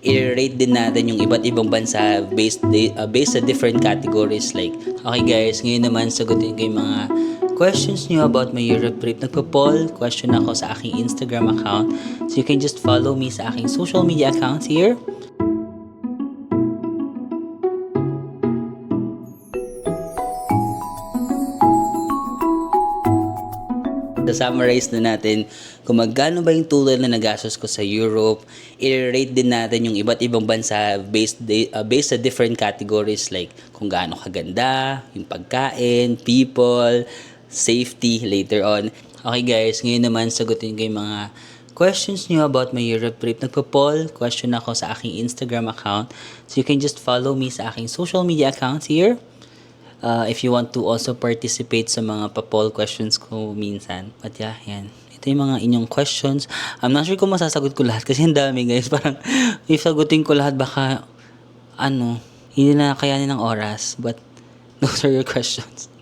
I-rate din natin yung iba't ibang bansa based sa different categories. Like, okay guys, ngayon naman sagutin ko yung mga questions nyo about my Europe trip. Nagpo-poll question ako sa aking Instagram account. So you can just follow me sa aking social media accounts here. Summarize na natin kung magkano ba yung total na nagastos ko sa Europe. I-rate din natin yung iba't ibang bansa based sa different categories, like kung gaano kaganda, yung pagkain, people, safety later on. Okay guys, ngayon naman sagutin ko yung mga questions nyo about my Europe trip. Nagpo-poll question ako sa aking Instagram account. So you can just follow me sa aking social media accounts here. If you want to also participate sa mga pa-poll questions ko minsan. But yeah, yan. Ito yung mga inyong questions. I'm not sure kung masasagot ko lahat kasi ang dami guys. Parang if sagutin ko lahat baka hindi na kayanin ng oras. But those are your questions.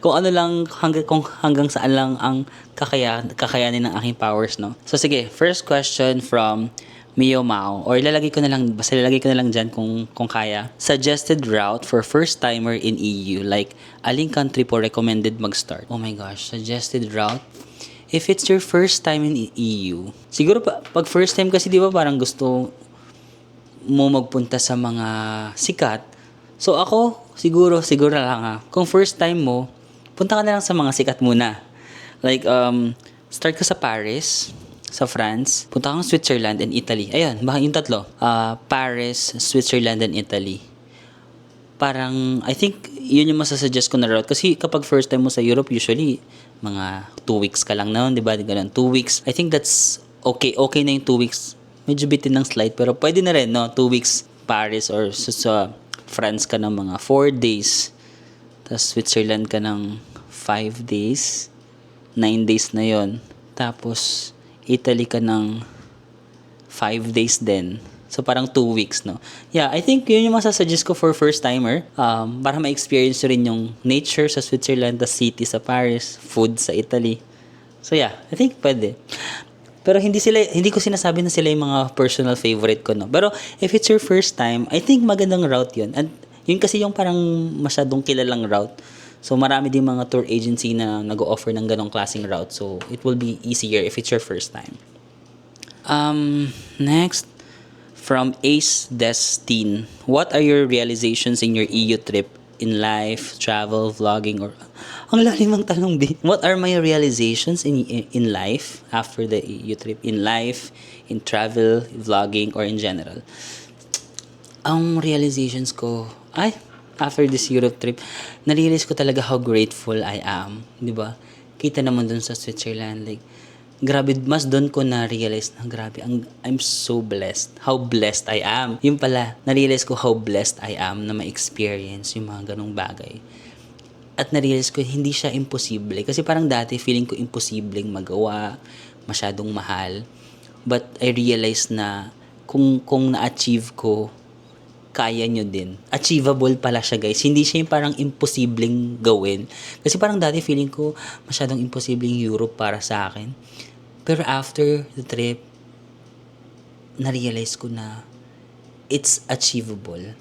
Kung ano lang, kung hanggang saan lang ang kakayanin ng aking powers, no? So sige, first question from Mio Mao, or ilalagay ko na lang dyan kung kaya. Suggested route for first timer in EU, like aling country po recommended mag-start? Oh my gosh, suggested route. If it's your first time in EU, siguro pag first time kasi di ba parang gusto mo magpunta sa mga sikat. So ako, siguro lang kung first time mo, punta ka na lang sa mga sikat muna. Like, start ka sa Paris, sa France, punta kang Switzerland and Italy. Ayun, baka yung tatlo. Paris, Switzerland and Italy. Parang, I think, yun yung masasuggest ko na route. Kasi kapag first time mo sa Europe, usually, mga 2 weeks ka lang noon, di ba? Ganun, 2 weeks. I think that's okay. Okay na yung 2 weeks. Medyo bitin ng slide, pero pwede na rin, no? 2 weeks Paris or sa France ka ng mga 4 days. Tapos Switzerland ka ng 5 days. 9 days na yon. Tapos, Italy ka ng 5 days din. So, parang 2 weeks, no? Yeah, I think yun yung masasuggest ko for first-timer. Para ma-experience rin yung nature sa Switzerland, the city sa Paris, food sa Italy. So, yeah, I think pwede. Pero hindi ko sinasabi na sila yung mga personal favorite ko, no? Pero, if it's your first time, I think magandang route yun. And yun kasi yung parang masyadong kilalang route. So, marami din mga tour agency na nag-o-offer ng ganong klaseng route. So, it will be easier if it's your first time. Next, from Ace Destin. What are your realizations in your EU trip? In life, travel, vlogging, or... Ang lalim ng tanong, B. What are my realizations in life after the EU trip? In life, in travel, vlogging, or in general? Ang realizations ko... after this Europe trip, na-realize ko talaga how grateful I am. Di ba? Kita naman dun sa Switzerland. Like, grabe, mas dun ko na-realize na grabe, I'm so blessed. How blessed I am. Yung pala, na-realize ko how blessed I am na ma-experience yung mga ganong bagay. At na-realize ko, hindi siya imposible. Kasi parang dati, feeling ko imposibleng magawa, masyadong mahal. But I realized na kung na-achieve ko, kaya nyo din. Achievable pala siya, guys. Hindi siya yung parang imposibleng gawin. Kasi parang dati feeling ko masyadong imposibleng Europe para sa akin. Pero after the trip, na-realize ko na it's achievable.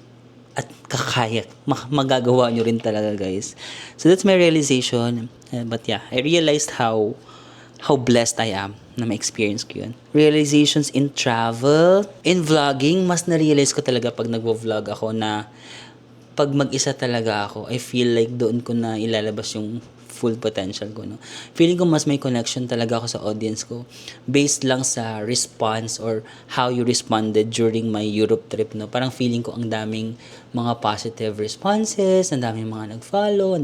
At kakaya. Magagawa nyo rin talaga, guys. So that's my realization. But yeah, I realized how blessed I am na ma-experience ko yun. Realizations in travel, in vlogging, mas na-realize ko talaga pag nagvo-vlog ako na pag mag-isa talaga ako, I feel like doon ko na ilalabas yung full potential ko, no? Feeling ko mas may connection talaga ako sa audience ko based lang sa response or how you responded during my Europe trip, no? Parang feeling ko ang daming mga positive responses, ang daming mga nag-follow,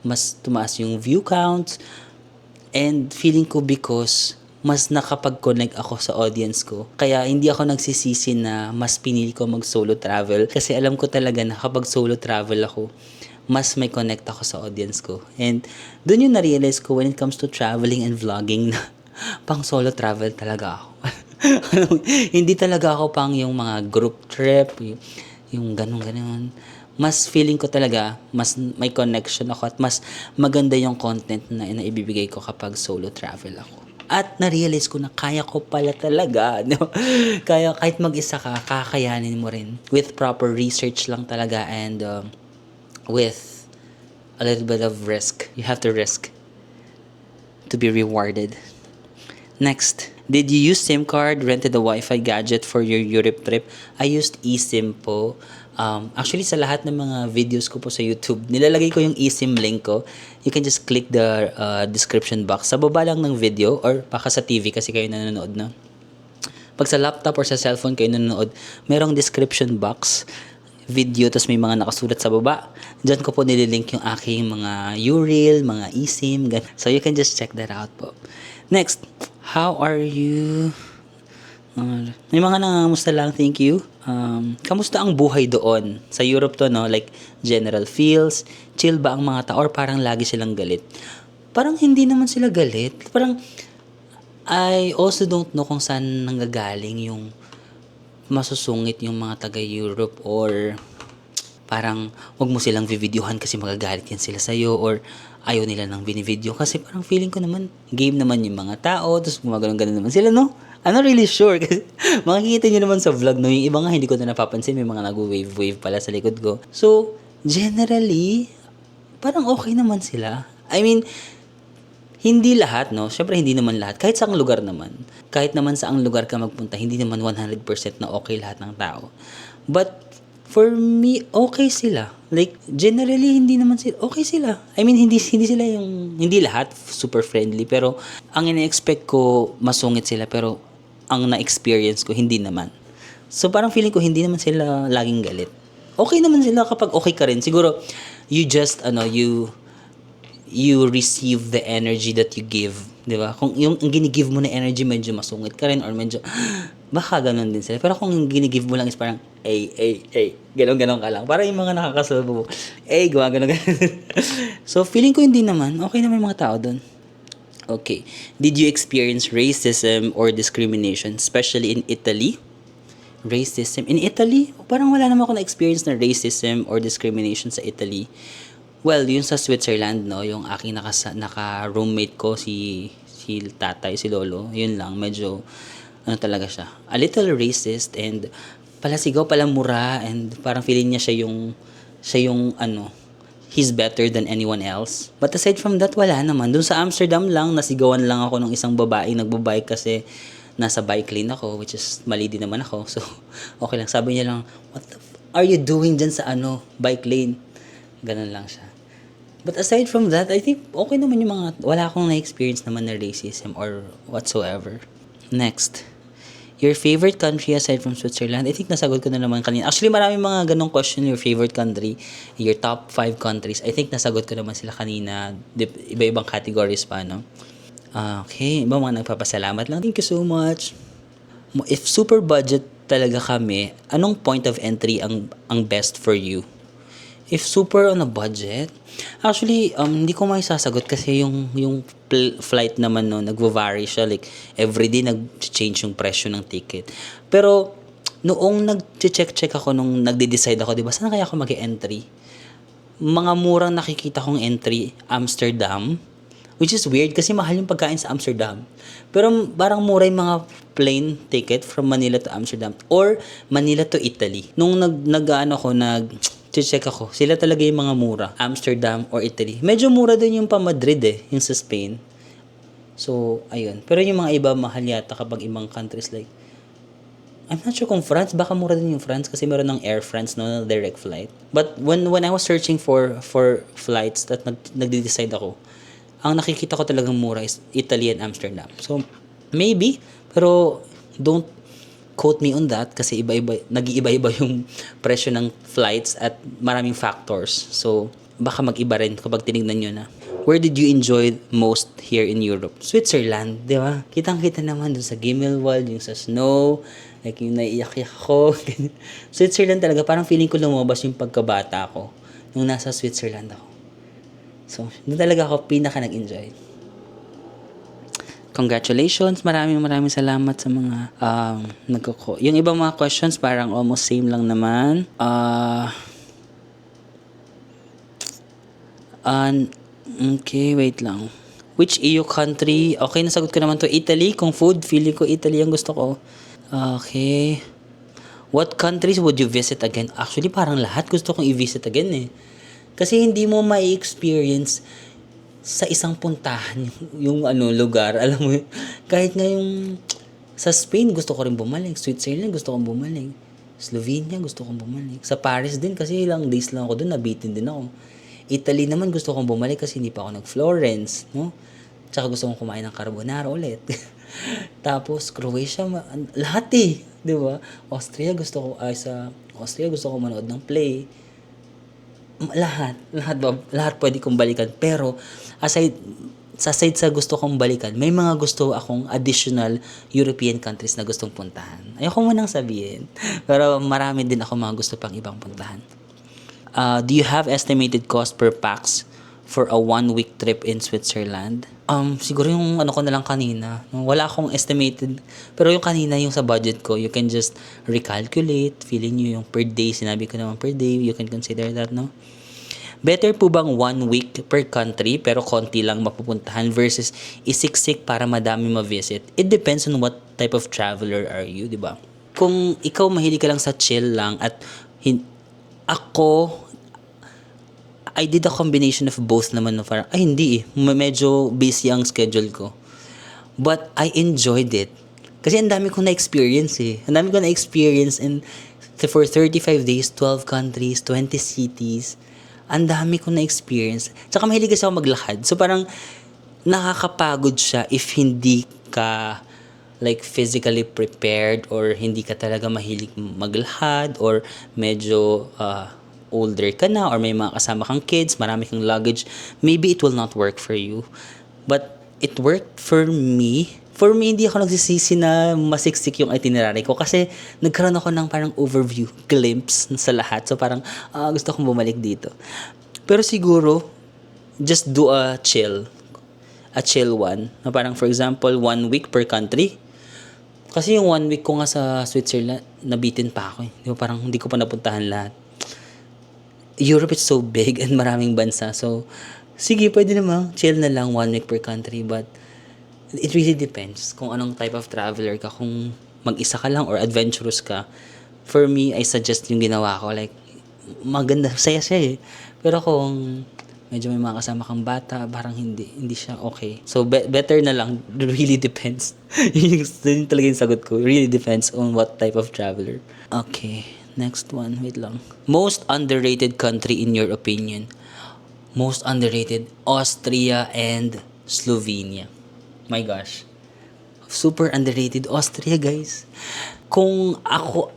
mas tumaas yung view counts, and feeling ko because mas nakapag-connect ako sa audience ko. Kaya hindi ako nagsisisi na mas pinili ko mag-solo travel. Kasi alam ko talaga na kapag solo travel ako, mas may connect ako sa audience ko. And doon yung na-realize ko when it comes to traveling and vlogging na pang solo travel talaga ako. Hindi talaga ako pang yung mga group trip, yung ganun-ganun. Mas feeling ko talaga, mas may connection ako at mas maganda yung content na ibibigay ko kapag solo travel ako. At na-realize ko na kaya ko pala talaga. No? Kaya kahit mag-isa ka, kakayanin mo rin. With proper research lang talaga and with a little bit of risk. You have to risk to be rewarded. Next, did you use SIM card, rented a Wi-Fi gadget for your Europe trip? I used eSIM po. Actually, sa lahat ng mga videos ko po sa YouTube, nilalagay ko yung eSIM link ko. You can just click the description box. Sa baba lang ng video or baka sa TV kasi kayo nanonood na. Pag sa laptop or sa cellphone kayo nanonood, merong description box video, tapos may mga nakasulat sa baba. Diyan ko po nililink yung aking mga URL, mga eSIM, ganun. So you can just check that out po. Next, how are you? May mga nangangamusta lang, thank you. Kamusta ang buhay doon? Sa Europe to, no? Like, general feels, chill ba ang mga tao or parang lagi silang galit? Parang hindi naman sila galit. Parang, I also don't know kung saan nanggagaling yung masusungit yung mga taga-Europe or parang wag mo silang videohan kasi magagalit yan sila sa'yo or ayaw nila ng binivideo kasi parang feeling ko naman game naman yung mga tao tapos gumagano'n-ganon naman sila, no? I'm not really sure kasi makikita nyo naman sa vlog, no? Yung iba nga hindi ko na napapansin, may mga nag-wave-wave pala sa likod ko. So, generally, parang okay naman sila. I mean, hindi lahat, no? Siyempre, hindi naman lahat. Kahit saang lugar naman. Kahit naman saang lugar ka magpunta, hindi naman 100% na okay lahat ng tao. But, for me, okay sila. Like, generally, hindi naman sila, okay sila. I mean, hindi sila yung, hindi lahat super friendly, pero ang ina-expect ko, masungit sila, pero ang na-experience ko, hindi naman. So, parang feeling ko, hindi naman sila laging galit. Okay naman sila kapag okay ka rin. Siguro, you just, you receive the energy that you give. Di ba? Kung yung ginigive mo na energy, medyo masungit ka rin or medyo, baka ganun din sila. Pero kung yung ginigive mo lang is parang, ganon-ganon ka lang. Parang yung mga nakakasalbo mo, ganon. So, feeling ko hindi naman. Okay naman yung mga tao doon. Okay. Did you experience racism or discrimination, especially in Italy? Racism? In Italy? Parang wala naman ako na-experience na racism or discrimination sa Italy. Well, yung sa Switzerland, no, yung aking naka-roommate ko, si tatay, si lolo, yun lang, medyo, talaga siya, a little racist and palasigaw, palamura, and parang feeling niya siya yung, he's better than anyone else. But aside from that, wala naman. Doon sa Amsterdam lang, nasigawan lang ako ng isang babae, nagbabike kasi nasa bike lane ako, which is mali din naman ako. So, okay lang. Sabi niya lang, what the are you doing dyan sa bike lane? Ganun lang siya. But aside from that, I think okay naman yung mga, wala akong na-experience naman na racism or whatsoever. Next. Your favorite country aside from Switzerland? I think nasagot ko na naman kanina. Actually, maraming mga ganong question. Your favorite country, your top 5 countries. I think nasagot ko naman sila kanina. Iba-ibang categories pa, no? Okay, iba mga nagpapasalamat lang. Thank you so much. If super budget talaga kami, anong point of entry ang best for you? If super on a budget, actually, hindi ko may sasagot kasi yung flight naman, no, nagvo-vary siya. Like, everyday nag-change yung presyo ng ticket. Pero, noong nag-check ako, nung nagde-decide ako, diba, saan kaya ako mag-entry? Mga murang nakikita kong entry, Amsterdam, which is weird kasi mahal yung pagkain sa Amsterdam. Pero parang mura yung mga plane ticket from Manila to Amsterdam or Manila to Italy. Nung check ako, sila talaga yung mga mura, Amsterdam or Italy. Medyo mura din yung pa Madrid yung sa Spain. So, ayun. Pero yung mga iba, mahal yata kapag ibang countries like, I'm not sure kung France, baka mura din yung France kasi meron ng Air France, no, direct flight. But when I was searching for flights that nagde-decide ako, ang nakikita ko talagang mura is Italy and Amsterdam. So, maybe, pero don't quote me on that kasi nag-iiba-iba yung presyo ng flights at maraming factors. So, baka mag-iba rin kapag tinignan nyo na. Where did you enjoy most here in Europe? Switzerland, di ba? Kitang-kita naman dun sa Gimmelwald, yung sa snow, like yung naiiyak-iyak ako. Switzerland talaga, parang feeling ko lumabas yung pagkabata ko nung nasa Switzerland ako. So, doon talaga ako pinaka nag-enjoy. Congratulations, maraming salamat sa mga yung ibang mga questions parang almost same lang naman. Okay, wait lang. Which EU country? Okay, nasagot ko naman to. Italy. Kung food, feeling ko Italy ang gusto ko. Okay. What countries would you visit again? Actually, parang lahat gusto kong i-visit again eh. Kasi hindi mo ma-experience sa isang puntahan yung lugar. Alam mo, kahit nga yung sa Spain, gusto ko rin bumalik. Switzerland, gusto kong bumalik. Slovenia, gusto kong bumalik. Sa Paris din, kasi ilang days lang ako doon, nabitin din ako. Italy naman, gusto kong bumalik kasi hindi pa ako nag-Florence, no? Tsaka gusto kong kumain ng carbonara ulit. Tapos, Croatia, lahat eh. Di ba? Sa Austria, gusto ko manood ng play. Lahat pwede kong balikan. Pero, aside sa gusto kong balikan, may mga gusto akong additional European countries na gustong puntahan. Ayoko mo nang sabihin. Pero marami din ako mga gusto pang ibang puntahan. Do you have estimated cost per pax for a 1-week trip in Switzerland? Siguro yung ko na lang kanina. Wala akong estimated. Pero yung kanina, yung sa budget ko, you can just recalculate. Feeling nyo yung per day. Sinabi ko naman per day. You can consider that, no? Better po bang 1 week per country pero konti lang mapupuntahan versus isiksik para madami ma-visit? It depends on what type of traveler are you, di ba? Kung ikaw mahilig ka lang sa chill lang at I did a combination of both naman. No, parang, hindi eh. Medyo busy ang schedule ko. But I enjoyed it. Kasi ang dami kong na-experience eh. Ang dami kong na-experience for 35 days, 12 countries, 20 cities. Ang dami kong na-experience. Tsaka mahilig kasi ako maglakad. So parang nakakapagod siya if hindi ka like physically prepared or hindi ka talaga mahilig maglakad or medyo older ka na or may mga kasama kang kids, marami kang luggage, maybe it will not work for you. But it worked for me. For me, hindi ako nagsisisi na masiksik yung itinerary ko kasi nagkaroon ako ng parang overview, glimpse sa lahat. So parang gusto kong bumalik dito. Pero siguro, just do a chill one. Na parang for example, 1 week per country. Kasi yung 1 week ko nga sa Switzerland, nabitin pa ako eh. Di ba, parang hindi ko pa napuntahan lahat. Europe is so big and maraming bansa. So, sige, pwede namang chill na lang 1 week per country. But, it really depends kung anong type of traveler ka. Kung mag-isa ka lang or adventurous ka. For me, I suggest yung ginawa ko. Like, maganda, saya siya eh. Pero kung medyo may mga kasama kang bata, parang hindi siya okay. So, better na lang. It really depends. Yun talaga yung sagot ko. It really depends on what type of traveler. Okay. Next one, wait lang. Most underrated country in your opinion? Most underrated, Austria and Slovenia. My gosh. Super underrated Austria, guys. Kung ako,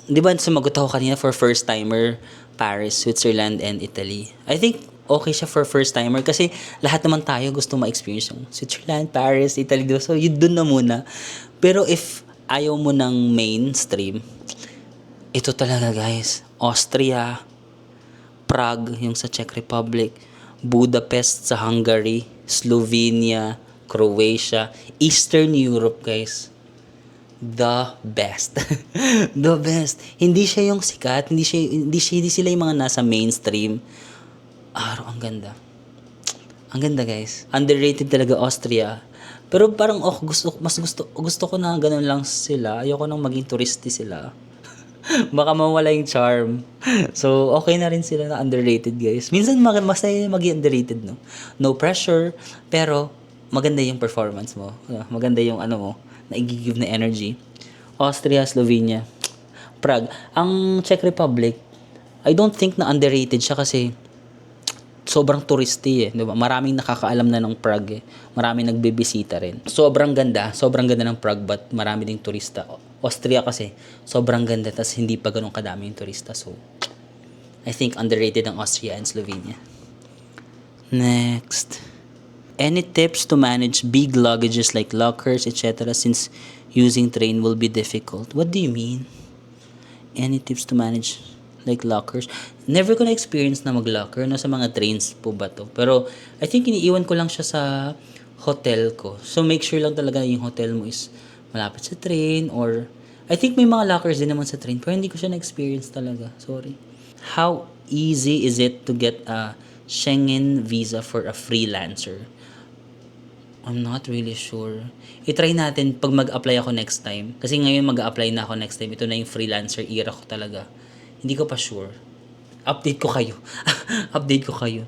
di ba sumagot ako kanina for first timer, Paris, Switzerland, and Italy. I think okay siya for first timer kasi lahat naman tayo gusto ma-experience yung Switzerland, Paris, Italy. So, yun dun na muna. Pero if ayaw mo ng mainstream, ito talaga guys, Austria, Prague, yung sa Czech Republic, Budapest sa Hungary, Slovenia, Croatia, Eastern Europe guys. The best. The best. Hindi siya yung sikat, hindi sila yung mga nasa mainstream. Ang ganda. Ang ganda guys. Underrated talaga Austria. Pero parang gusto ko na ganun lang sila. Ayoko nang maging touristy sila. Baka mawala yung charm. So, okay na rin sila na underrated, guys. Minsan, masaya maging underrated, no? No pressure, pero maganda yung performance mo. Maganda yung mo, na i-give na energy. Austria, Slovenia, Prague. Ang Czech Republic, I don't think na underrated siya kasi sobrang touristy eh. Diba? Maraming nakakaalam na ng Prague eh. Maraming nagbibisita rin. Sobrang ganda ng Prague but marami ding turista. Austria kasi, sobrang ganda tas hindi pa ganun kadami yung turista. So, I think underrated ang Austria and Slovenia. Next. Any tips to manage big luggages like lockers, etc. since using train will be difficult? What do you mean? Any tips to manage like lockers? Never ko na-experience na mag-locker sa mga trains po ba to. Pero, I think iniiwan ko lang siya sa hotel ko. So, make sure lang talaga yung hotel mo is malapit sa train or I think may mga lockers din naman sa train pero hindi ko siya na-experience talaga. Sorry. How easy is it to get a Schengen visa for a freelancer? I'm not really sure. I-try natin pag mag-apply ako next time. Kasi ngayon mag-apply na ako next time. Ito na yung freelancer era ko talaga. Hindi ko pa sure. Update ko kayo. Update ko kayo.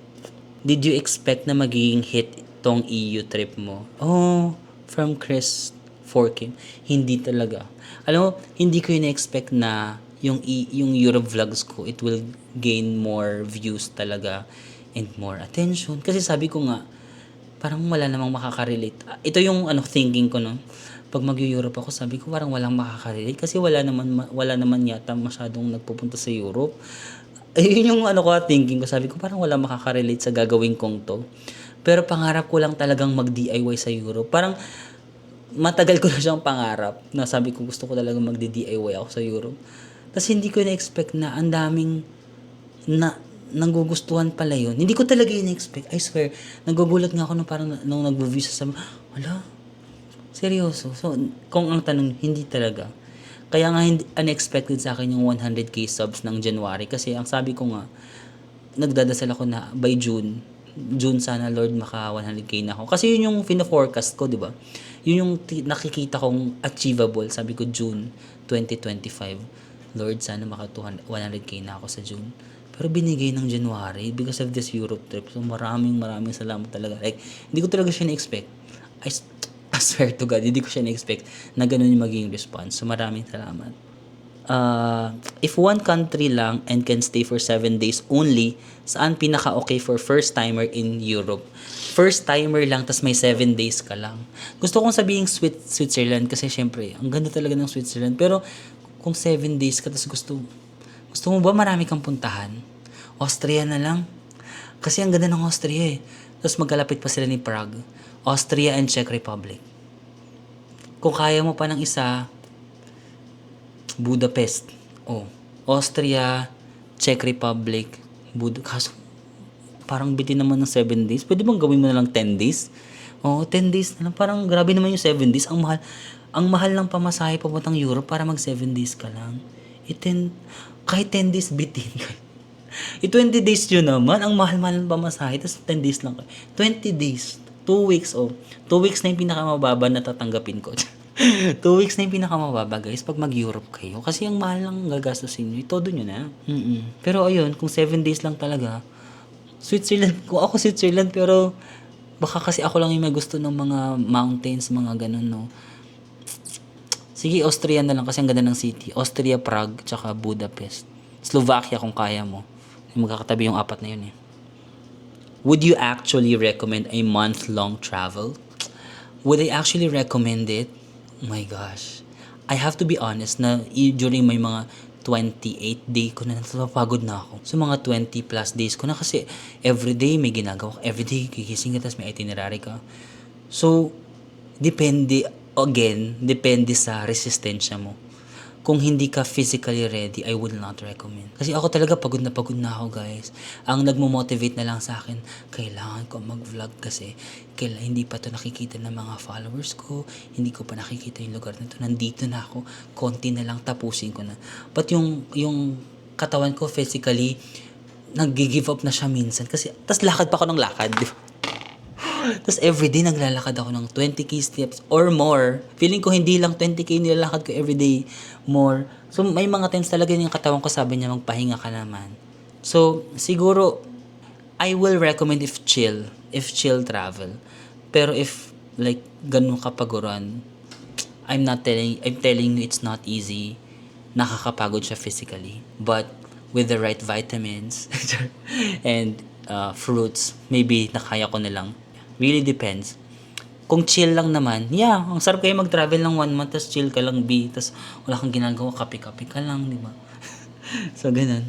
Did you expect na magiging hit tong EU trip mo? Oh, from Chris Forkim. Hindi talaga. Alam mo, hindi ko in-expect na yung Europe vlogs ko, it will gain more views talaga and more attention. Kasi sabi ko nga, parang wala namang makaka-relate. Ito yung thinking ko no. Pag mag-Europe ako, sabi ko parang walang makaka-relate kasi wala naman yata masyadong nagpupunta sa Europe. Ayun yung thinking ko. Sabi ko parang wala makaka-relate sa gagawin kong to. Pero pangarap ko lang talagang mag-DIY sa Europe. Parang matagal ko na siyang pangarap na sabi ko gusto ko talagang mag-DIY ako sa Europe. Tapos hindi ko na-expect na ang daming nanggugustuhan pala yun. Hindi ko talaga in-expect. I swear, nagugulat nga ako nung parang nung nag-review sa wala, seryoso. So, kung ang tanong, hindi talaga. Kaya nga unexpected sa akin yung 100k subs ng January kasi ang sabi ko nga, nagdadasal ako na by June sana Lord maka 100k na ako. Kasi yun yung fina-forecast ko, di ba? Yun yung nakikita kong achievable. Sabi ko June 2025. Lord, sana maka 100k na ako sa June. Pero binigay ng January because of this Europe trip. So maraming salamat talaga. Like, hindi ko talaga siya na-expect. I swear to God, hindi ko siya na-expect na ganun yung magiging response. So maraming salamat. If one country lang and can stay for 7 days only, saan pinaka-okay for first-timer in Europe? First-timer lang, tas may 7 days ka lang. Gusto kong sabihin Switzerland kasi syempre, ang ganda talaga ng Switzerland. Pero kung 7 days ka, tas gusto mo ba marami kang puntahan? Austria na lang. Kasi ang ganda ng Austria eh. Tapos magkalapit pa sila ni Prague. Austria and Czech Republic. Kung kaya mo pa ng isa, Budapest. Oh, Austria, Czech Republic, Kaso, parang bitin naman ng 7 days. Pwede bang gawin mo na lang 10 days? Oh, 10 days na lang. Parang grabe naman yung 7 days. Ang mahal ng pamasahe papuntang Europe para mag 7 days ka lang. Kahit 10 days bitin ka. 20 days yun naman. Ang mahal-mahal ng pamasahe. Tapos 10 days lang ka. 20 days. 2 weeks. 2 weeks na yung pinakamababa na tatanggapin ko. 2 weeks na yung pinakamababa guys pag mag-Europe kayo. Kasi ang mahal lang gagastusin nyo. Todo nyo na. Pero ayun, kung 7 days lang talaga, Switzerland. Kung ako Switzerland, pero baka kasi ako lang yung may gusto ng mga mountains, mga ganun, no. Sige, Austria na lang kasi ang ganda ng city. Austria, Prague, tsaka Budapest. Slovakia kung kaya mo. Magkakatabi yung apat na yun eh. Would you actually recommend a month-long travel? Would I actually recommend it? Oh my gosh. I have to be honest na during may mga 28 day ko na napapagod na ako. So mga 20 plus days ko na kasi everyday may ginagawa. Everyday gigising ka tapos may itinerary ka. So, depende sa resistensya mo. Kung hindi ka physically ready, I would not recommend. Kasi ako talaga pagod na ako guys. Ang nagmo-motivate na lang sa akin, kailangan ko mag-vlog kasi hindi pa to nakikita ng mga followers ko, hindi ko pa nakikita yung lugar na to, nandito na ako, konti na lang tapusin ko na. But yung katawan ko physically, nag-give up na siya minsan kasi, tas lakad pa ako ng lakad. Tapos everyday naglalakad ako ng 20k steps or more. Feeling ko hindi lang 20k nilalakad ko everyday, more. So may mga times talaga yung katawan ko sabi niya magpahinga ka naman. So siguro I will recommend if chill travel. Pero if like ganun kapaguran, I'm telling you it's not easy. Nakakapagod siya physically. But with the right vitamins and fruits, maybe nakaya ko na lang. Really depends. Kung chill lang naman, ang sarap kayo mag-travel ng 1 month, tas chill ka lang, tas wala kang ginagawa, kape-kape ka lang, di ba? So, ganun.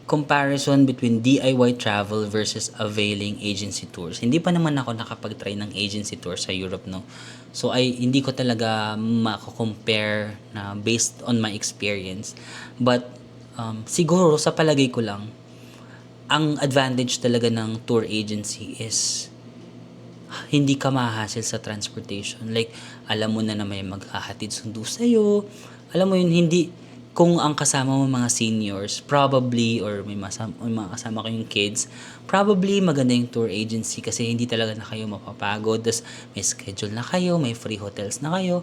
Comparison between DIY travel versus availing agency tours. Hindi pa naman ako nakapag-try ng agency tour sa Europe, no? So, hindi ko talaga mako-compare na based on my experience. But, siguro, sa palagay ko lang, ang advantage talaga ng tour agency is hindi ka mahahassle sa transportation. Like, alam mo na may maghahatid sundo sa'yo. Alam mo yun, hindi, kung ang kasama mo mga seniors, probably, or may mga kasama kayong kids, probably maganda yung tour agency kasi hindi talaga na kayo mapapagod. Tapos may schedule na kayo, may free hotels na kayo.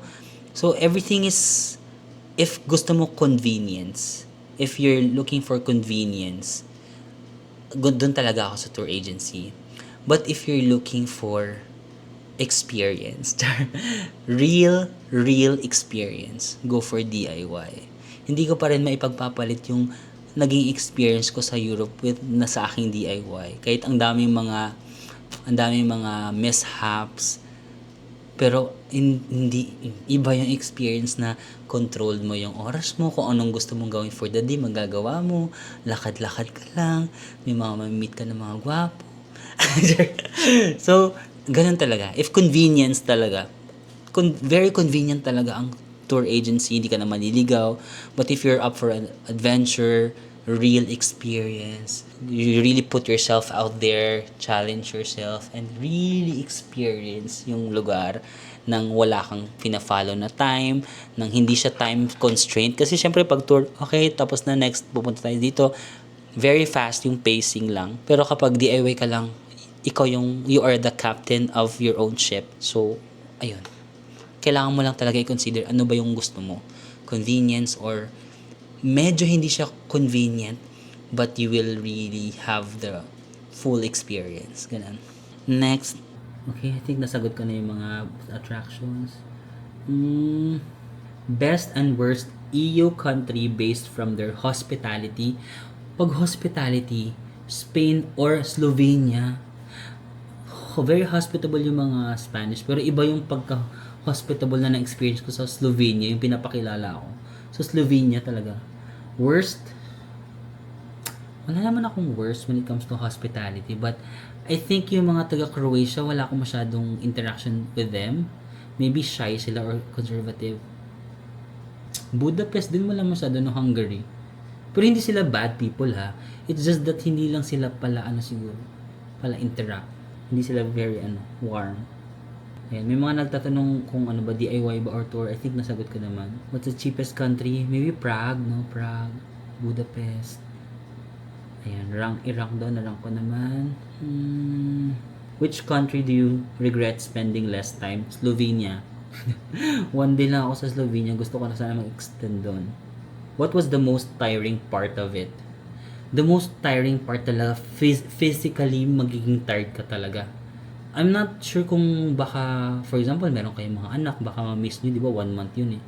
So, everything is, if gusto mo convenience, if you're looking for convenience, doon talaga ako sa tour agency. But if you're looking for experience, real experience, go for DIY. Hindi ko pa rin maipagpapalit yung naging experience ko sa Europe with na sa aking DIY. Kahit ang daming mga mishaps, pero hindi iba yung experience na controlled mo yung oras mo, kung anong gusto mong gawin for the day, magagawa mo, lakad-lakad ka lang, may mga mamimit ka ng mga gwapo. So, ganun talaga. If convenience talaga, very convenient talaga ang tour agency, hindi ka na maliligaw. But if you're up for an adventure, real experience, you really put yourself out there, challenge yourself, and really experience yung lugar nang wala kang pina-follow na time, nang hindi siya time constraint. Kasi syempre pag tour, okay, tapos na next, pupunta tayo dito, very fast yung pacing lang. Pero kapag DIY ka lang, you are the captain of your own ship. So, ayun. Kailangan mo lang talaga i-consider ano ba yung gusto mo. Convenience or medyo hindi siya convenient but you will really have the full experience. Ganun. Next. Okay, I think nasagot ko na yung mga attractions. Best and worst EU country based from their hospitality. Pag hospitality, Spain or Slovenia, very hospitable yung mga Spanish, pero iba yung pagka-hospitable na na-experience ko sa Slovenia, yung pinapakilala ko. So, Slovenia talaga. Worst? Wala naman akong worst when it comes to hospitality, but I think yung mga taga-Croatia, wala akong masyadong interaction with them. Maybe shy sila or conservative. Budapest din wala masyado, no, Hungary. Pero hindi sila bad people, ha. It's just that hindi lang sila pala, siguro, pala interact. Hindi sila very, warm. Ayan, may mga nagtatanong kung ano ba, DIY ba or tour. I think nasagot ko naman. What's the cheapest country? Maybe Prague, no? Prague, Budapest. Ayan, i-rank daw, na-rank ko naman. Which country do you regret spending less time? Slovenia. One day lang ako sa Slovenia. Gusto ko na sana mag-extend doon. What was the most tiring part of it? The most tiring part talaga, physically magiging tired ka talaga. I'm not sure kung baka, for example, meron kayong mga anak, baka ma-miss nyo, di ba? 1 month yun eh.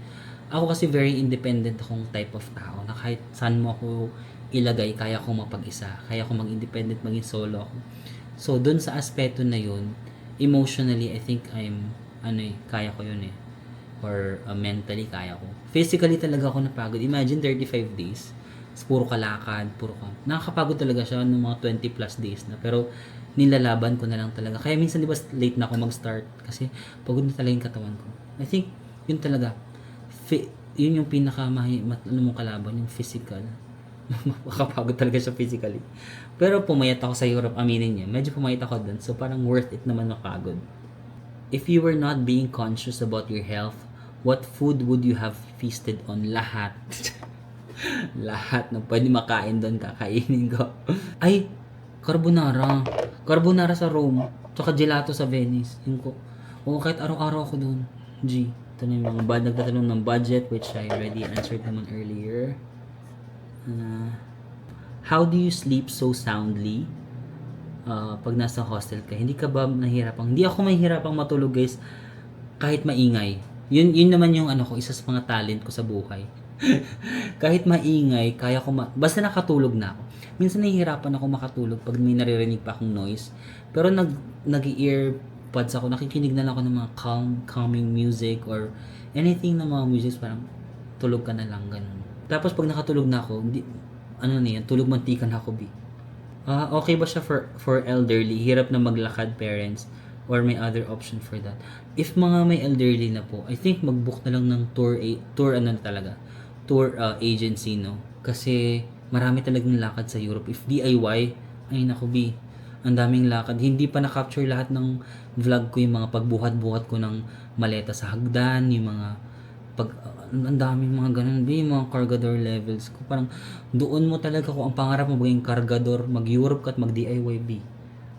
Ako kasi very independent akong type of tao na kahit saan mo ako ilagay, kaya kong mapag-isa. Kaya kong mag-independent, maging solo ako. So, dun sa aspeto na yun, emotionally, I think kaya ko yun eh. Or mentally, kaya ko. Physically talaga ako napagod. Imagine 35 days. Puro kalakad, nakakapagod talaga siya ng mga 20 plus days na. Pero, nilalaban ko na lang talaga. Kaya minsan, di ba, late na ako mag-start. Kasi, pagod na talaga yung katawan ko. I think, yun talaga. Yun yung mong kalaban, yung physical. Makapagod talaga siya physically. Pero, pumayat ako sa Europe, aminin niya. Medyo pumayat ako dun. So, parang worth it naman mapagod. If you were not being conscious about your health, what food would you have feasted on? Lahat. Lahat na pwede makain doon, kakainin ko. Ay, carbonara. Carbonara sa Rome. Tsaka gelato sa Venice. Yun ko. O kahit araw-araw ako doon. G. Ito na yung mga nagtatanong ng budget, which I already answered naman earlier. How do you sleep so soundly? Pag nasa hostel ka, hindi ka ba nahihirapang? Hindi ako mahihirapang matulog, guys, kahit maingay. Yun naman yung isa sa mga talent ko sa buhay. Kahit maingay, kaya ko basta nakatulog na ako. Minsan nahihirapan ako makatulog pag may naririnig pa akong noise. Pero nag-earpods ako, nakikinig na lang ako ng mga calming music or anything na mga music, parang tulog ka na lang, ganun. Tapos pag nakatulog na ako, tulog mantika na ako, okay ba siya for elderly? Hirap na maglakad, parents, or may other option for that? If mga may elderly na po, I think mag-book na lang ng tour agency, no? Kasi marami talagang lakad sa Europe. If DIY, ay naku, ang daming lakad. Hindi pa na-capture lahat ng vlog ko, yung mga pagbuhat-buhat ko ng maleta sa hagdan, yung mga pag ang daming mga ganun, mga cargador levels ko. Parang doon mo talaga kung ang pangarap mo maging cargador, mag-Europe ka at mag-DIYB.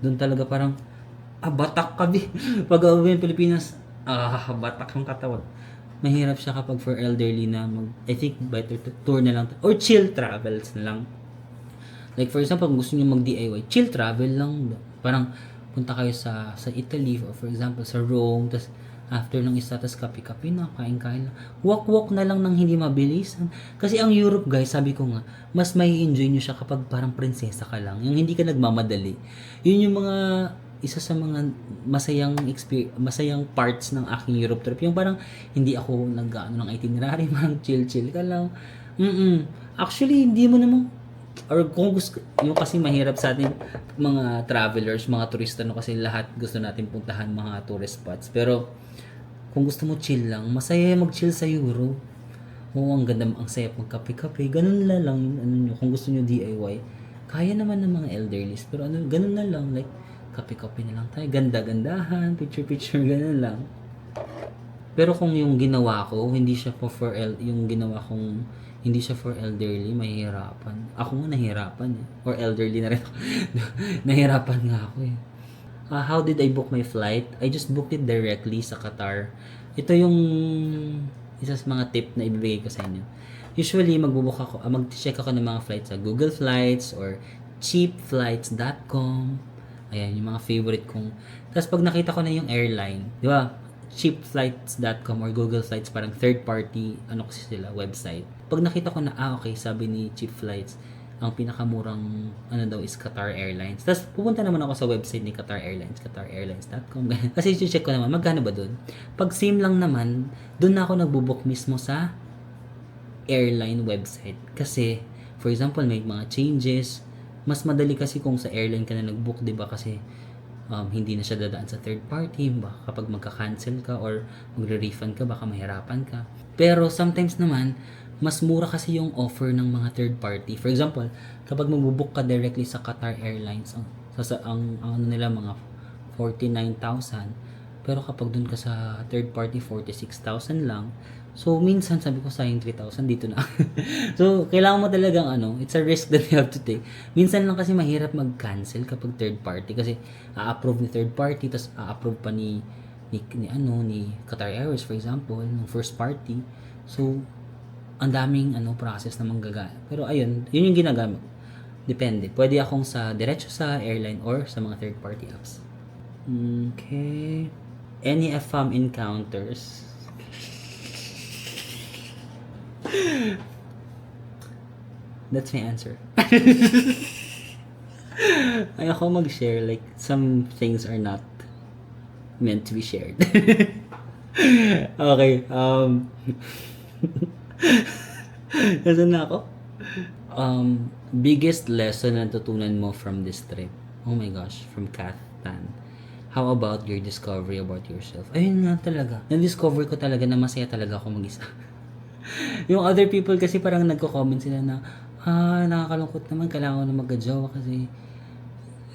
Doon talaga parang, batak ka, bi. Pag uwi ng Pilipinas, batak yung katawan. Mahirap siya kapag for elderly na I think better to tour na lang or chill travels na lang. Like for example, kung gusto niyo mag-DIY, chill travel lang. Parang punta kayo sa Italy or for example sa Rome, tas after ng isa, tas kape-kape na, kain-kain lang. Walk-walk na lang ng hindi mabilis. Kasi ang Europe guys, sabi ko nga, mas may enjoy nyo siya kapag parang prinsesa ka lang. Yung hindi ka nagmamadali. Yun yung mga isa sa mga masayang parts ng aking Europe trip. Yung parang hindi ako nag-ano ng itinerary, parang chill-chill ka lang. Actually, hindi mo naman or kung gusto yung kasi mahirap sa atin mga travelers, mga turista no kasi lahat gusto natin puntahan mga tourist spots. Pero kung gusto mo chill lang, masaya mag-chill sa Euro. Oo, ang ganda, ang saya magkape-kape. Ganun na lang yung ano nyo. Kung gusto nyo DIY, kaya naman ng mga elderlies. Pero ano, ganun na lang. Like, kape-kape na lang tayo. Ganda-gandahan, picture-picture, ganun lang. Pero kung yung ginawa ko, hindi siya yung ginawa kong hindi siya for elderly, mahihirapan. Ako nga nahihirapan eh. Or elderly na rin ako. Nahihirapan nga ako eh. How did I book my flight? I just booked it directly sa Qatar. Ito yung isa sa mga tip na ibibigay ko sa inyo. Usually, mag-check ako ng mga flights sa Google Flights or cheapflights.com. Ayan, yung mga favorite kong. Tapos pag nakita ko na yung airline, di ba? Cheapflights.com or Google Flights, parang third party, kasi sila, website. Pag nakita ko na, okay, sabi ni Cheap Flights, ang pinakamurang daw is Qatar Airlines. Tapos pupunta naman ako sa website ni Qatar Airlines, qatarairlines.com. Kasi check ko naman, magkano ba doon? Pag same lang naman, doon na ako nagbo-book mismo sa airline website. Kasi, for example, may mga changes. Mas madali kasi kung sa airline ka na nag-book, di ba? Kasi hindi na siya dadaan sa third party. Baka kapag magka-cancel ka or magre-refund ka, baka mahirapan ka. Pero sometimes naman, mas mura kasi yung offer ng mga third party. For example, kapag magbo-book ka directly sa Qatar Airlines, ang ano nila mga 49,000. Pero kapag dun ka sa third party, 46,000 lang. So, minsan sabi ko sayang 3,000 dito na. So, kailangan mo talagang it's a risk that you have to take. Minsan lang kasi mahirap mag-cancel kapag third party kasi a-approve ni third party tapos a-approve pa ni Qatar Airways for example, ng first party. So, ang daming process na manggaga. Pero ayun, yun yung ginagamit. Depende. Pwede akong diretso sa airline or sa mga third party apps. Okay. Any FAM encounters? That's my answer. Ayoko mag-share. Like, some things are not meant to be shared. Okay. Nasaan na ako? Biggest lesson na natutunan mo from this trip? Oh my gosh, from Kath Tan. How about your discovery about yourself? Ayun nga talaga. Na-discover ko talaga na masaya talaga ako mag-isa. Yung other people kasi parang nagko-comment sila na, nakakalungkot naman, kailangan ko na mag-jowa kasi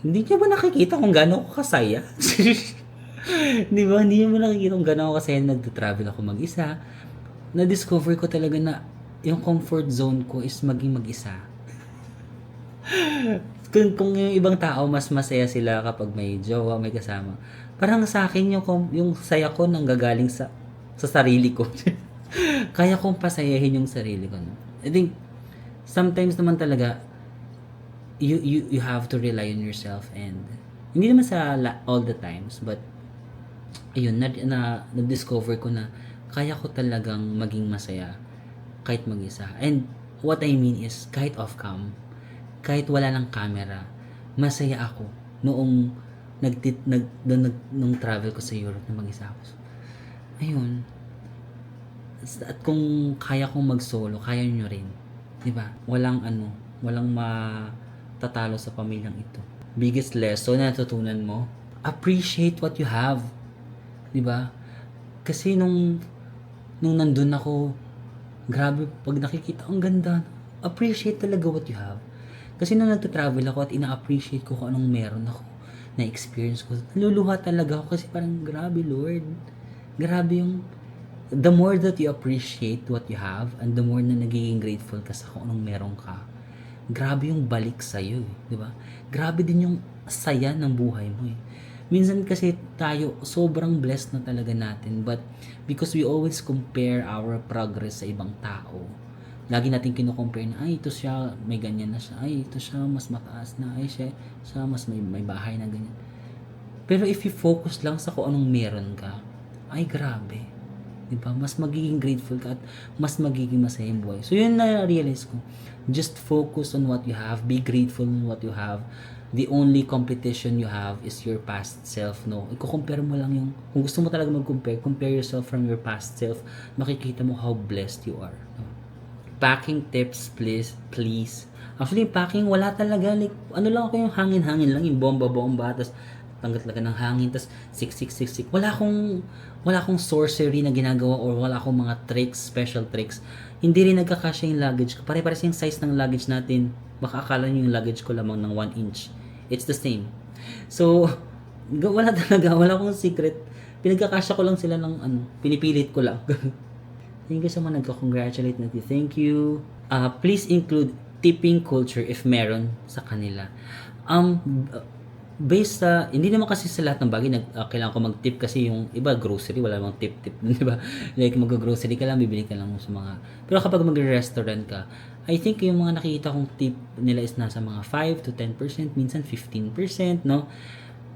hindi niyo ba nakikita kung gaano ako kasaya? Di ba? Hindi niyo ba nakikita kung gaano ako kasaya nag-travel ako mag-isa? Na-discover ko talaga na yung comfort zone ko is maging mag-isa. Kung yung ibang tao, mas masaya sila kapag may jowa, may kasama. Parang sa akin, yung saya ko nanggagaling sa sarili ko. Kaya kong pasayahin yung sarili ko. No? I think, sometimes naman talaga, you have to rely on yourself and hindi naman sa all the times, but ayun, na-discover ko na kaya ko talagang maging masaya kahit mag-isa. And what I mean is, kahit off-cam, kahit wala ng camera, masaya ako noong nung travel ko sa Europe na mag-isa ako. So, ayun. At kung kaya kong mag-solo, kaya nyo rin. Diba? Walang matatalo sa pamilyang ito. Biggest lesson na natutunan mo, appreciate what you have. Diba? Kasi nung nandun ako, grabe, pag nakikita, ang ganda. Appreciate talaga what you have. Kasi nung nagta-travel ako at ina-appreciate ko kung anong meron ako, na-experience ko, naluluha talaga ako kasi parang, grabe Lord. Grabe yung, the more that you appreciate what you have and the more na nagiging grateful ka sa kung anong meron ka, grabe yung balik sa'yo eh, di ba? Grabe din yung saya ng buhay mo eh. Minsan kasi tayo, sobrang blessed na talaga natin, but because we always compare our progress sa ibang tao, lagi natin kino-compare na, ay, ito siya, may ganyan na siya, ay, ito siya, mas mataas na, ay, siya mas may bahay na ganyan. Pero if you focus lang sa kung anong meron ka, ay, grabe. Diba? Mas magiging grateful ka at mas magiging masaya yung buhay. So, yun na-realize ko. Just focus on what you have. Be grateful on what you have. The only competition you have is your past self, no? Iko-compare mo lang yung, kung gusto mo talaga mag-compare, compare yourself from your past self. Makikita mo how blessed you are. No? Packing tips, please. Actually, packing, wala talaga. Like, ano lang ako yung hangin-hangin lang, yung bomba-bomba, tapos tanggat-laga ng hangin, tapos sik. Wala akong sorcery na ginagawa or wala akong mga tricks, special tricks. Hindi rin nagkakasya yung luggage ko. Pare-pare yung size ng luggage natin. Baka akala nyo yung luggage ko lamang ng 1 inch. It's the same. So, wala talaga. Wala akong secret. Pinagkakasya ko lang sila ng pinipilit ko lang. Thank you sa mga nagka-congratulate natin. Thank you. Please include tipping culture if meron sa kanila. Based sa, hindi naman kasi sa lahat ng bagay kailangan ko mag-tip kasi yung iba grocery, wala namang tip, di ba? Like mag-grocery ka lang, bibili ka lang sa mga, pero kapag mag-restaurant ka, I think yung mga nakikita kong tip nila is nasa mga 5 to 10%, minsan 15%, no?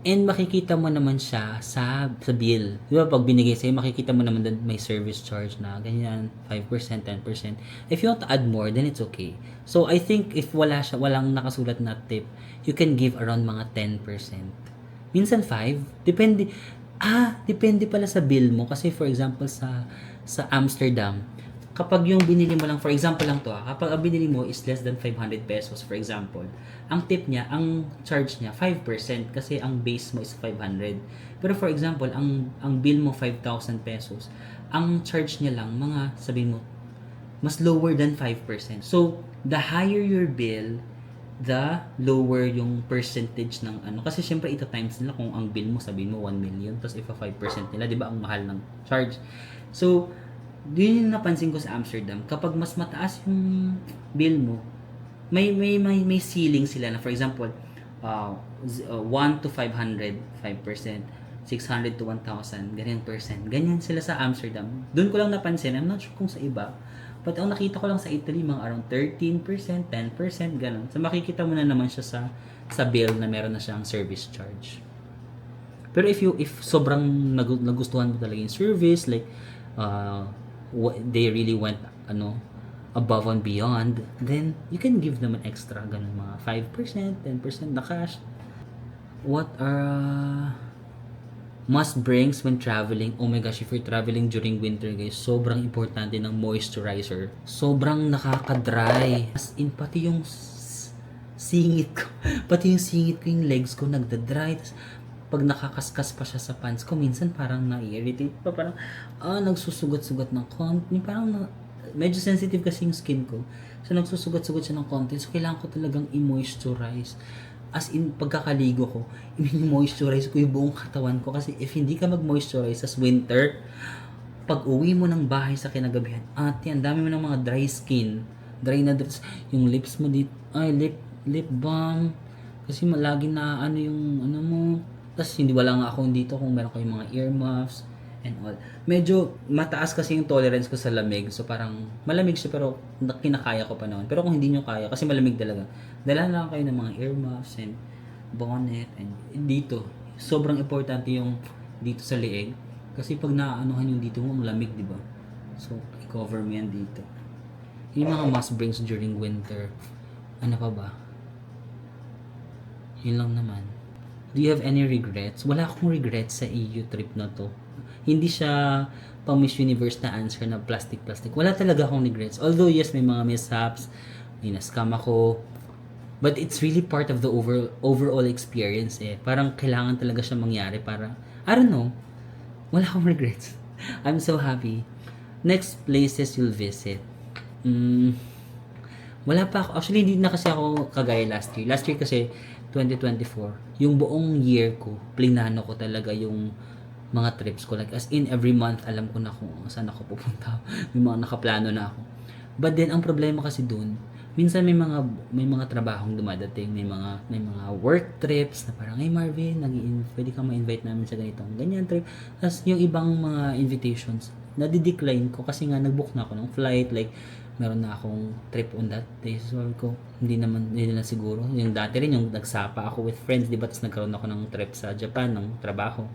And makikita mo naman siya sa bill. Di ba? Pag binigay sa'yo, makikita mo naman doon may service charge na ganyan, 5%, 10%. If you want to add more, then it's okay. So, I think if walang nakasulat na tip, you can give around mga 10%. Minsan 5. Depende pala sa bill mo. Kasi for example, sa Amsterdam, kapag yung binili mo lang, for example lang to, kapag ang binili mo is less than 500 pesos, for example, ang tip niya, ang charge niya, 5% kasi ang base mo is 500. Pero for example, ang bill mo 5,000 pesos, ang charge niya lang, sabihin mo, mas lower than 5%. So, the higher your bill, the lower yung percentage ng Kasi syempre, ito times nila kung ang bill mo, sabihin mo 1 million, tapos if 5% nila, di ba, ang mahal ng charge. So, yun yung napansin ko sa Amsterdam. Kapag mas mataas yung bill mo, may ceiling sila na, for example, 1 to 500, 5%, 600 to 1,000, ganyan percent. Ganyan sila sa Amsterdam. Doon ko lang napansin. I'm not sure kung sa iba. But ang nakita ko lang sa Italy, mga around 13%, 10%, ganun. So makikita mo na naman siya sa bill na meron na siyang service charge. Pero if sobrang nagustuhan mo talaga yung service, like, they really went above and beyond, then you can give them an extra ganun, mga 5%, 10% na cash. What are must brings when traveling? Oh my gosh, if you're traveling during winter, guys, sobrang importante ng moisturizer. Sobrang nakaka-dry. As in, pati yung singit ko, yung legs ko nagda-dry. Tas, pag nakakaskas pa siya sa pants ko, minsan parang na-irritate pa, parang nagsusugat-sugat ng konti, parang medyo sensitive kasi yung skin ko, so nagsusugat-sugat siya ng konti, so kailangan ko talagang i-moisturize. As in, pagkakaligo ko, i-moisturize ko yung buong katawan ko, kasi if hindi ka mag-moisturize sa winter, pag uwi mo ng bahay sa kinagabihan, ang dami mo ng mga dry skin, yung lips mo dito, lip balm, kasi lagi na yung mo. Tapos wala nga ako dito kung meron kayong mga earmuffs and all. Medyo mataas kasi yung tolerance ko sa lamig. So parang malamig siya pero kinakaya ko pa naman. Pero kung hindi nyo kaya, kasi malamig talaga, dala lang kayo ng mga earmuffs and bonnet. And dito, sobrang importante yung dito sa liig. Kasi pag naaanuhan yung dito mo, ang lamig, di ba? So, i-cover mo yan dito. Yung mga must brings during winter. Ano pa ba? Yun lang naman. Do you have any regrets? Wala akong regrets sa EU trip na to. Hindi siya pang Miss Universe na answer na plastic. Wala talaga akong regrets. Although yes, may mga mishaps, may na-scam ako. But it's really part of the overall experience eh. Parang kailangan talaga siya mangyari para, I don't know, wala akong regrets. I'm so happy. Next places you'll visit. Wala pa ako. Actually, hindi na kasi ako kagaya last year. Last year kasi, 2024, yung buong year ko, plinano ko talaga yung mga trips ko. Like, as in, every month, alam ko na kung saan ako pupunta. May mga nakaplano na ako. But then, ang problema kasi dun, minsan may mga trabahong dumadating, may mga work trips na parang, hey Marvin, pwede kang ma-invite namin sa ganitong ganyan trip. Tapos yung ibang mga invitations, nadi-decline ko kasi nga nag-book na ako ng flight, like meron na akong trip on that day. So sabi ko, hindi na siguro. Yung dati rin, yung nagsapa ako with friends, di ba? Tapos nagkaroon ako ng trip sa Japan, ng trabaho.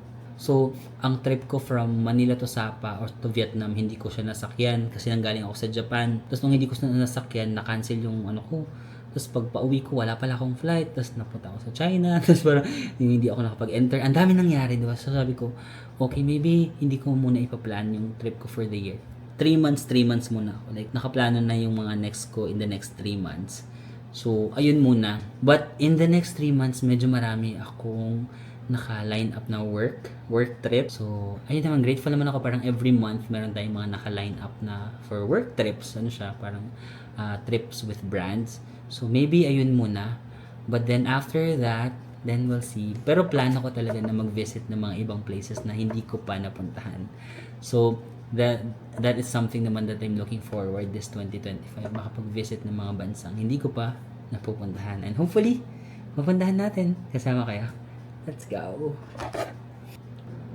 So, ang trip ko from Manila to Sapa or to Vietnam, hindi ko siya nasakyan kasi nanggaling ako sa Japan. Tapos nung hindi ko siya nasakyan, na-cancel yung ano ko. Tapos pag pauwi ko, wala pala akong flight. Tapos napunta ako sa China. Tapos parang hindi ako nakapag-enter. Ang dami nangyari, diba? So sabi ko, okay, maybe hindi ko muna ipaplan yung trip ko for the year. 3 months muna ako. Like, nakaplano na yung mga next ko in the next 3 months. So, ayun muna. But in the next 3 months, medyo marami akong naka-line up na work trip. So, ayun naman, grateful naman ako. Parang every month, meron tayong mga naka-line up na for work trips. Ano siya, parang trips with brands. So, maybe ayun muna. But then after that, then we'll see. Pero plano ko talaga na mag-visit ng mga ibang places na hindi ko pa napuntahan. So, that is something naman that I'm looking forward this 2025. Makapag-visit ng mga bansang hindi ko pa napupuntahan. And hopefully, mapuntahan natin. Kasama kayo. Let's go.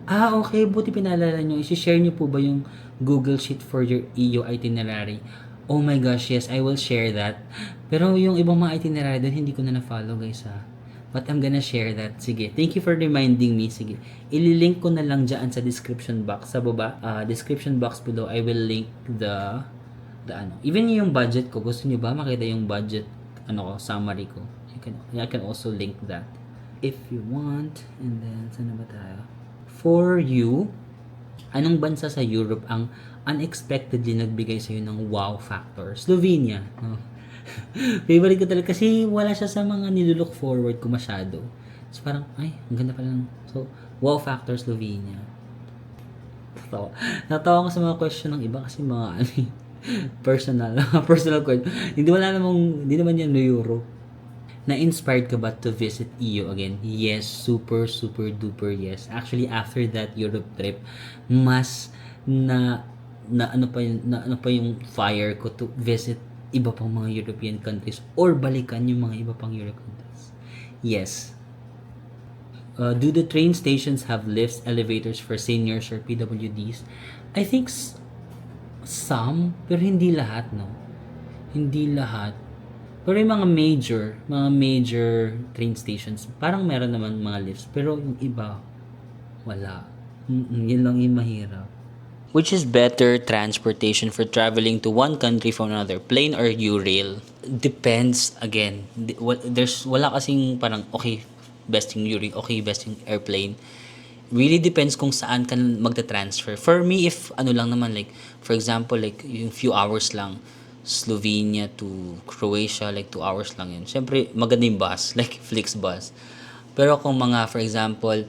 Okay. Buti pinaalala nyo. I-share nyo po ba yung Google Sheet for your EU itinerary? Oh my gosh, yes. I will share that. Pero yung ibang mga itinerary doon, hindi ko na na-follow guys ha. But I'm gonna share that. Sige. Thank you for reminding me. Sige. Ililink ko na lang dyan sa description box. Sa baba. Description box below. I will link the ano. Even yung budget ko. Gusto nyo ba makita yung budget summary ko? I can also link that. If you want. And then, saan na ba tayo? For you, anong bansa sa Europe ang unexpectedly nagbigay sa'yo ng wow factor? Slovenia. Favorite ko talaga kasi wala siya sa mga nilulook forward ko masyado. So parang, ay, ang ganda pala lang. So, wow factor Slovenia. Natawa ko sa mga question ng iba kasi mga personal question. Hindi naman yan no Europe. Na-inspired ka ba to visit EU again? Yes, super duper yes. Actually, after that Europe trip, mas na ano pa yung fire ko to visit iba pang mga European countries or balikan yung mga iba pang European countries. Yes. Do the train stations have lifts, elevators for seniors or PWDs? I think some, pero hindi lahat, no? Hindi lahat. Pero yung mga major train stations, parang meron naman mga lifts. Pero yung iba, wala. Yun lang yung mahirap. Which is better transportation for traveling to one country from another, plane or U-Rail? Depends again. Wala kasing parang okay, best yung U-Rail, okay, best yung airplane. Really depends kung saan ka magta-transfer. For me, if ano lang naman, like for example, like yung few hours lang, Slovenia to Croatia, like 2 hours lang yun. Siyempre, maganda yung bus, like Flixbus. Pero kung mga, for example,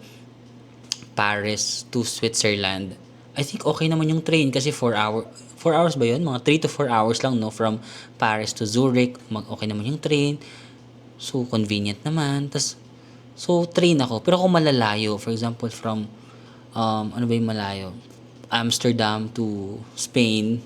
Paris to Switzerland, I think okay naman yung train kasi 4 hours ba yun? Mga 3 to 4 hours lang, no? From Paris to Zurich, okay naman yung train. So, convenient naman. So, train ako. Pero kung malalayo, for example, from, ano ba yung malayo? Amsterdam to Spain,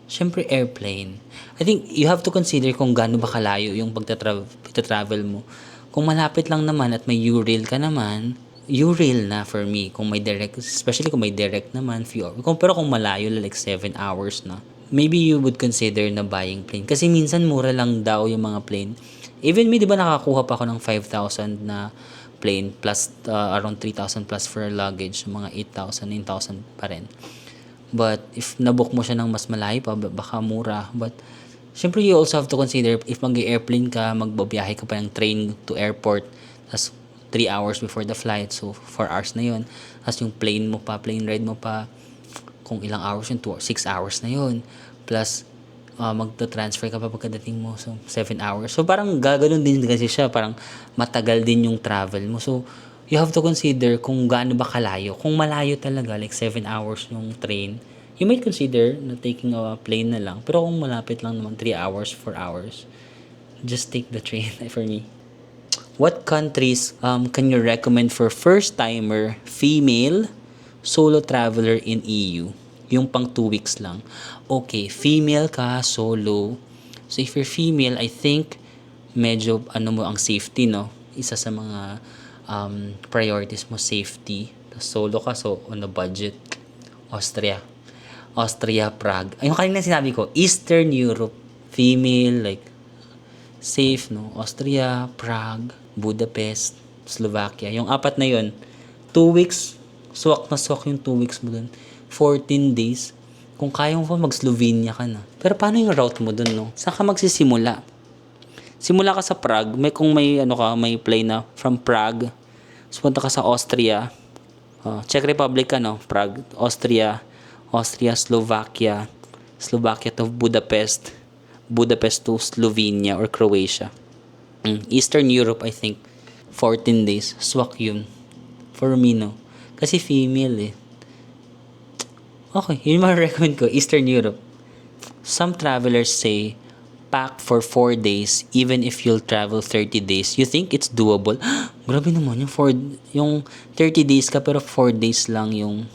syempre airplane. I think you have to consider kung gaano ba kalayo yung pagta-travel mo. Kung malapit lang naman at may U-Rail ka naman, U-Rail na for me. Kung may direct, especially kung may direct naman, few hours. Pero kung malayo, like 7 hours na, maybe you would consider na buying plane. Kasi minsan mura lang daw yung mga plane. Even me, di ba nakakuha pa ako ng 5,000 na plane plus around 3,000 plus for luggage. Mga 8,000, 9,000 pa rin. But if nabook mo siya ng mas malayo pa, baka mura. But syempre you also have to consider if mag-airplane ka, magbabiyahe ka pa ng train to airport, tas 3 hours before the flight, so 4 hours na yun. Tas yung plane ride mo pa, kung ilang hours yun, 6 hours na yun. Plus, magta-transfer ka pa pagkadating mo, so 7 hours. So parang gaganon din kasi siya, parang matagal din yung travel mo. So, you have to consider kung gaano ba kalayo. Kung malayo talaga, like 7 hours yung train, you might consider na taking a plane na lang. Pero kung malapit lang naman, 3 hours, 4 hours, just take the train for me. What countries can you recommend for first-timer, female, solo traveler in EU, yung pang 2 weeks lang. Okay, female ka, solo. So if you're female, I think medyo mo ang safety, no? Isa sa mga priorities mo, safety. Tapos solo ka, so on a budget. Austria, Prague. Ayun kanina sinabi ko, Eastern Europe, female, like, safe, no? Austria, Prague, Budapest, Slovakia. Yung apat na yun, 2 weeks, swak na swak yung 2 weeks mo dun. 14 days. Kung kaya mo pa, mag-Slovenia ka na. Pero paano yung route mo dun, no? Saan ka magsisimula? Simula ka sa Prague, kung may may plane na from Prague, punta ka sa Austria, Czech Republic ka, no? Prague, Austria, Slovakia to Budapest to Slovenia or Croatia. Eastern Europe, I think, 14 days. Swak yun. For me, no? Kasi female, eh. Okay, yun recommend ko, Eastern Europe. Some travelers say, pack for 4 days even if you'll travel 30 days. You think it's doable? Grabe naman, yung 30 days ka pero 4 days lang yung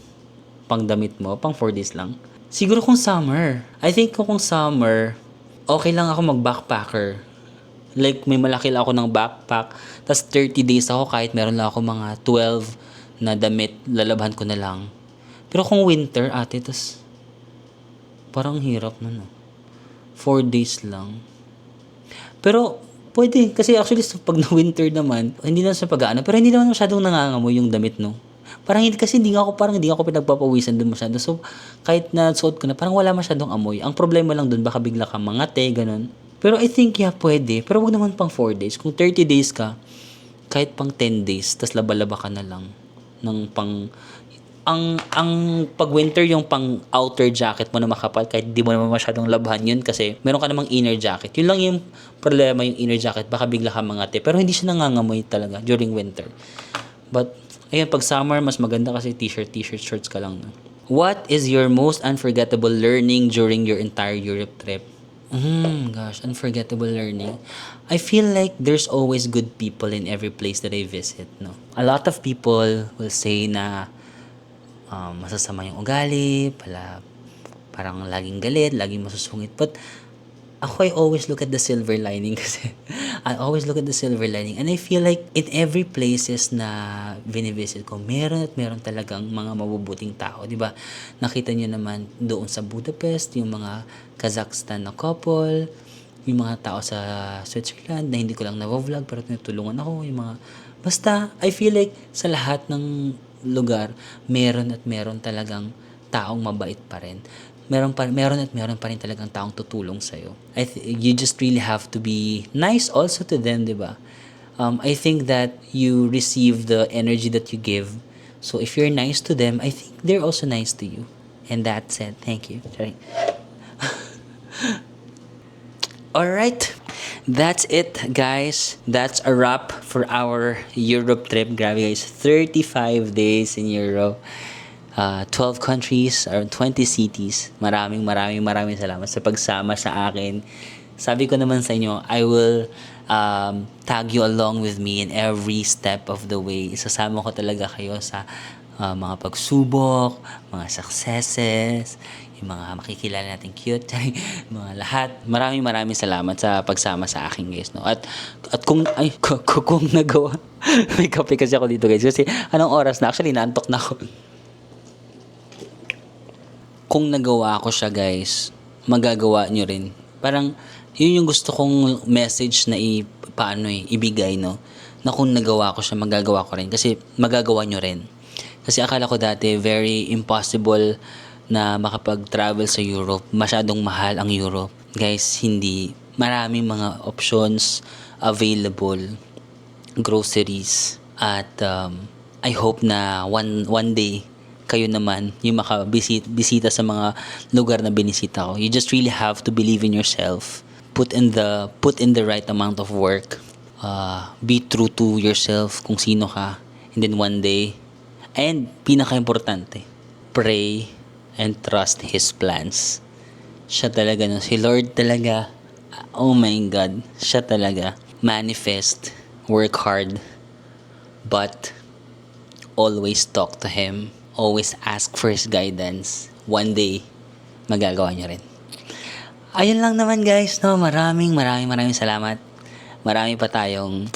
pangdamit mo. Pang 4 days lang. Siguro kung summer. I think kung summer, okay lang ako mag-backpacker. Like, may malaki lang ako ng backpack. Tapos 30 days ako kahit meron lang ako mga 12 na damit, lalabhan ko na lang. Pero kung winter, tas parang hirap na, no? 4 days lang. Pero, pwede. Kasi actually, pag na-winter naman, hindi na sa pag-aano. Pero hindi naman masyadong nangangamoy yung damit, no? Parang hindi ako pinagpapawisan doon masyado. So, kahit na suot ko na, parang wala masyadong amoy. Ang problema lang doon, baka bigla ka mangate, ganun. Pero I think, pwede. Pero wag naman pang 4 days. Kung 30 days ka, kahit pang 10 days, tas laba-laba ka na lang ng ang pag winter yung pang outer jacket mo na makapal kahit di mo naman masyadong labhan yun kasi meron ka namang inner jacket. Yun lang yung problema, yung inner jacket, baka bigla ka mangate. Pero hindi siya nangangamoy talaga during winter. But ayun, pag summer mas maganda kasi t-shirt, shorts ka lang. What is your most unforgettable learning during your entire Europe trip? Gosh, unforgettable learning. I feel like there's always good people in every place that I visit, no? A lot of people will say na masasama yung ugali, parang laging galit, laging masusungit. But ako, I always look at the silver lining kasi I always look at the silver lining. And I feel like in every places na binivisit ko, meron talagang mga mabubuting tao. Diba? Nakita nyo naman doon sa Budapest, yung mga Kazakhstan na couple, yung mga tao sa Switzerland na hindi ko lang na-vlog pero tinutulungan ako. Basta, I feel like sa lahat ng lugar, meron talagang taong mabait pa rin. Meron pa rin talagang taong tutulong sa'yo. You just really have to be nice also to them, di ba? I think that you receive the energy that you give. So if you're nice to them, I think they're also nice to you. And that's it. Thank you. Sorry. Alright, that's it, guys. That's a wrap for our Europe trip. Grabe, guys, 35 days in Europe, 12 countries, or 20 cities. Maraming salamat sa pagsama sa akin. Sabi ko naman sa inyo, I will tag you along with me in every step of the way. Isasama ko talaga kayo sa mga pagsubok, mga successes, yung mga makikilala natin cute, mga lahat. Maraming salamat sa pagsama sa akin, guys, no? At kung nagawa, may kape kasi ako dito, guys, kasi anong oras na? Actually, naantok na ako. Kung nagawa ko siya, guys, magagawa nyo rin. Parang, yun yung gusto kong message na ibigay, no? Na kung nagawa ko siya, magagawa ko rin. Kasi magagawa nyo rin. Kasi akala ko dati, very impossible na makapag-travel sa Europe. Masyadong mahal ang Europe. Guys, hindi. Maraming mga options available. Groceries. At I hope na one day, kayo naman yung makabisita sa mga lugar na binisita ko. You just really have to believe in yourself. Put in the right amount of work. Be true to yourself kung sino ka. And then one day, and pinaka-importante, pray and trust His plans. Siya talaga, no? Si Lord talaga, oh my God, siya talaga. Manifest, work hard, but always talk to Him. always ask first guidance. One day, magagawa nyo rin. Ayun lang naman guys, no? Maraming salamat. Marami pa tayong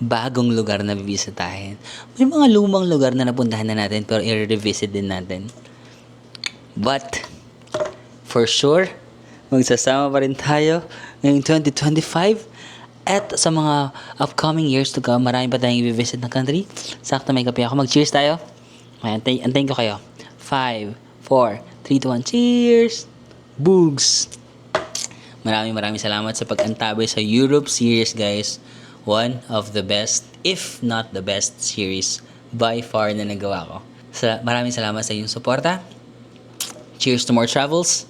bagong lugar na bibisitahin. May mga lumang lugar na napuntahan na natin pero i-revisit din natin. But, for sure, magsasama pa rin tayo ngayong 2025 at sa mga upcoming years to come, marami pa tayong i-visit na country. Sakto may kape ako. Mag-cheers tayo. Antayin ko kayo. 5, 4, 3, 2, 1. Cheers! Boogs! Maraming salamat sa pag-antabay sa Europe series, guys. One of the best, if not the best series by far na nagawa ko. Maraming salamat sa iyong suporta. Cheers to more travels,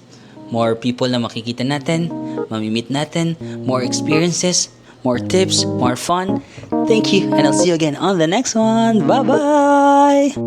more people na makikita natin, mamimit natin, more experiences, more tips, more fun. Thank you, and I'll see you again on the next one. Bye-bye!